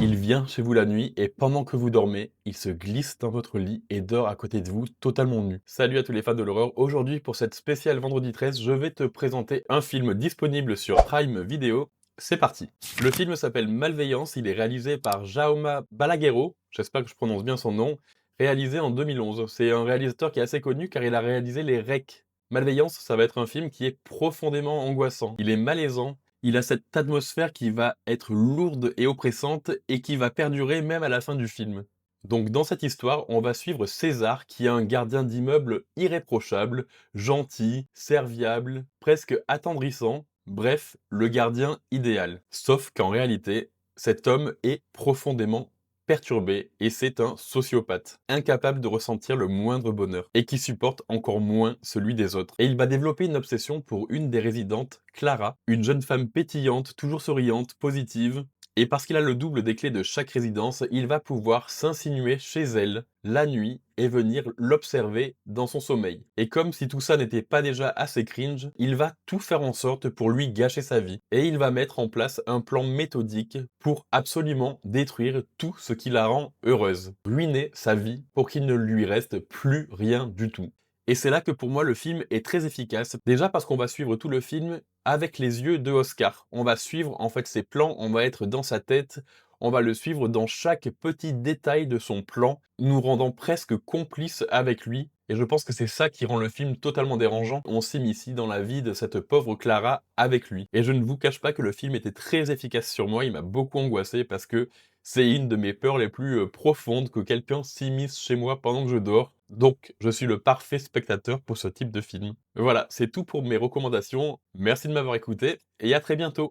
Il vient chez vous la nuit et pendant que vous dormez, il se glisse dans votre lit et dort à côté de vous totalement nu. Salut à tous les fans de l'horreur, aujourd'hui pour cette spéciale vendredi 13, je vais te présenter un film disponible sur Prime Video. C'est parti. Le film s'appelle Malveillance, il est réalisé par Jaume Balaguerro, j'espère que je prononce bien son nom, réalisé en 2011. C'est un réalisateur qui est assez connu car il a réalisé les REC. Malveillance, ça va être un film qui est profondément angoissant. Il est malaisant, il a cette atmosphère qui va être lourde et oppressante et qui va perdurer même à la fin du film. Donc dans cette histoire, on va suivre César qui est un gardien d'immeuble irréprochable, gentil, serviable, presque attendrissant, bref, le gardien idéal. Sauf qu'en réalité, cet homme est profondément perturbé et c'est un sociopathe, incapable de ressentir le moindre bonheur et qui supporte encore moins celui des autres. Et il va développer une obsession pour une des résidentes, Clara, une jeune femme pétillante, toujours souriante, positive. Et parce qu'il a le double des clés de chaque résidence, il va pouvoir s'insinuer chez elle la nuit et venir l'observer dans son sommeil. Et comme si tout ça n'était pas déjà assez cringe, il va tout faire en sorte pour lui gâcher sa vie. Et il va mettre en place un plan méthodique pour absolument détruire tout ce qui la rend heureuse. Ruiner sa vie pour qu'il ne lui reste plus rien du tout. Et c'est là que pour moi le film est très efficace. Déjà parce qu'on va suivre tout le film avec les yeux de Oscar. On va suivre en fait ses plans, on va être dans sa tête, on va le suivre dans chaque petit détail de son plan, nous rendant presque complices avec lui. Et je pense que c'est ça qui rend le film totalement dérangeant. On s'immisce dans la vie de cette pauvre Clara avec lui. Et je ne vous cache pas que le film était très efficace sur moi, il m'a beaucoup angoissé parce que c'est une de mes peurs les plus profondes que quelqu'un s'immisce chez moi pendant que je dors. Donc, je suis le parfait spectateur pour ce type de film. Voilà, c'est tout pour mes recommandations. Merci de m'avoir écouté et à très bientôt.